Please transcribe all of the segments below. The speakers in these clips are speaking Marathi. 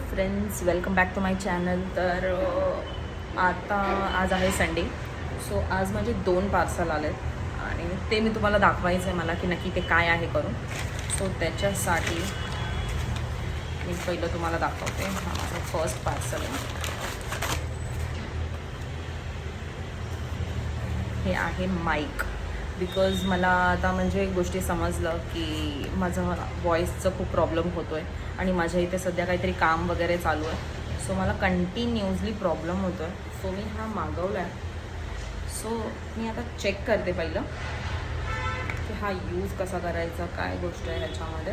Friends, welcome back to my channel. तर आज आहे संडे. सो आज माझे 2 पार्सल आलेत आणि ते मी तुम्हाला दाखवायचं आहे मला की नक्की ते काय आहे करून. सो त्याच्यासाठी मी पहिलं तुम्हाला दाखवते. हा माझं फर्स्ट पार्सल आहे. हे आहे माईक. बिकॉज मला आता म्हणजे गोष्टी समजलं की माझं व्हॉईसचं खूप प्रॉब्लेम होतो आहे आणि माझ्या इथे सध्या काहीतरी काम वगैरे चालू आहे. सो मला कंटिन्युअसली प्रॉब्लेम होतो आहे. सो मी हा मागवला आहे. सो मी आता चेक करते पहिलं की हा यूज कसा करायचा, काय गोष्ट आहे ह्याच्यामध्ये.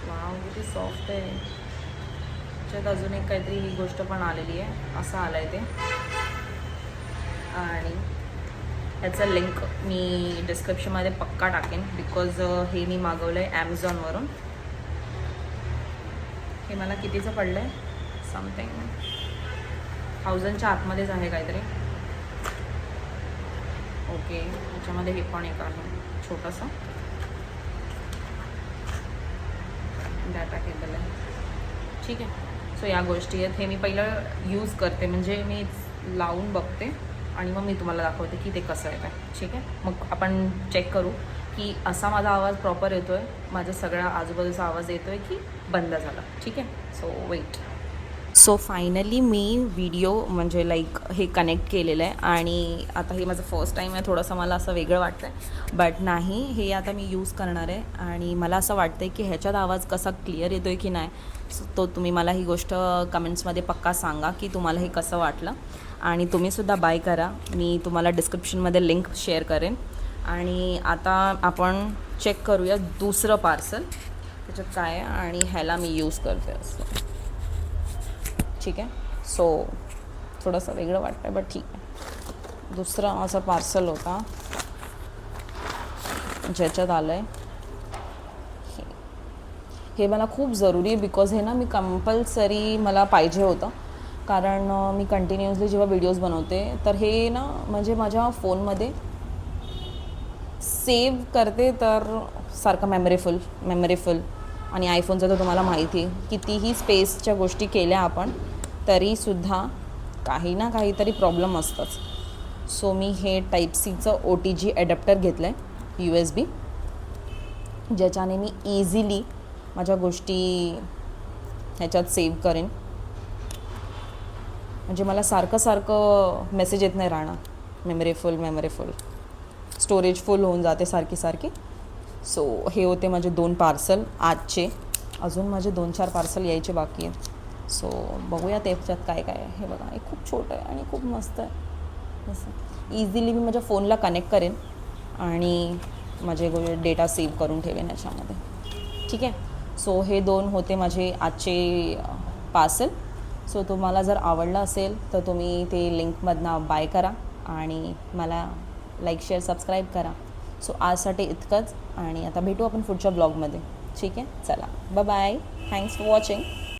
वाव, किती सॉफ्ट आहे. त्याच्यात अजून एक काहीतरी ही गोष्ट पण आलेली आहे. असं आलं आहे ते. आणि ह्याचं लिंक मी डिस्क्रिप्शनमध्ये पक्का टाकेन. बिकॉज हे मी मागवलं आहे ॲमेझॉनवरून. हे मला कितीचं पडलं आहे, समथिंग 1000च्या आतमध्येच आहे काहीतरी. ओके, ह्याच्यामध्ये हे पण एक आहे छोटंसं डाटा केबल आहे. ठीक आहे. सो या गोष्टी आहेत. हे मी पहिलं यूज करते, म्हणजे मी लावून बघते आणि मग मी तुम्हाला दाखवते की ते कसं आहे काय. ठीक आहे. मग आपण चेक करू की असा माझा आवाज प्रॉपर येतो आहे, माझा सगळा आजूबाजूचा आवाज येतो आहे की बंद झाला. ठीक आहे. So wait. सो फायनली मी व्हिडिओ म्हणजे लाईक हे कनेक्ट केलेलं आहे आणि आता हे माझं फर्स्ट टाईम आहे. थोडंसं मला असं वेगळं वाटतं आहे, बट नाही, हे आता मी यूज करणार आहे आणि मला असं वाटतं आहे की ह्याच्यात आवाज कसा क्लिअर येतो आहे की नाही. सो तो तुम्ही मला ही गोष्ट कमेंट्समध्ये पक्का सांगा की तुम्हाला हे कसं वाटलं आणि तुम्हीसुद्धा बाय करा. मी तुम्हाला डिस्क्रिप्शनमध्ये लिंक शेअर करेन. आणि आता आपण चेक करूया दुसरं पार्सल त्याच्यात काय आहे आणि ह्याला मी यूज करते असं. ठीक आहे. सो थोडंसं वेगळं वाटतं आहे, बट ठीक आहे. दुसरं असं पार्सल होता ज्याच्यात आलं आहे हे मला खूप जरुरी आहे. बिकॉज हे ना मी कंपल्सरी मला पाहिजे होतं, कारण मी कंटिन्युअसली जेव्हा व्हिडिओज बनवते तर हे ना म्हणजे माझ्या फोनमध्ये सेव्ह करते, तर सारखं मेमरी फुल आणि आयफोनचं तर तुम्हाला माहिती आहे कितीही स्पेसच्या गोष्टी केल्या आपण तरीसुद्धा काही ना काहीतरी प्रॉब्लेम असतंच. सो मी हे टाईप सीचं OTG ॲडॅप्टर घेतलं आहे USB, ज्याच्याने मी इझिली माझ्या गोष्टी ह्याच्यात सेव्ह करेन. म्हणजे मला सारखं मेसेज येत नाही राहणार मेमरी फुल स्टोरेज फुल होऊन जाते सारखी. सो हे होते माझे 2 पार्सल आजचे. अजून माझे 2-4 पार्सल यायचे बाकी आहेत. सो बघूया त्याच्यात काय आहे. हे बघा, हे खूप छोटं आहे आणि खूप मस्त आहे. असं इझिली मी माझ्या फोनला कनेक्ट करेन आणि माझे डेटा सेव्ह करून ठेवेन ह्याच्यामध्ये. ठीक आहे. सो हे 2 होते माझे आजचे पार्सल. सो तुम्हाला जर आवडलं असेल तर तुम्ही ते लिंकमधनं बाय करा आणि मला लाईक, शेअर, सबस्क्राईब करा. सो आजसाठी इतकंच आणि आता भेटू आपण पुढच्या ब्लॉगमध्ये. ठीक आहे. चला, बाय. Thanks for watching.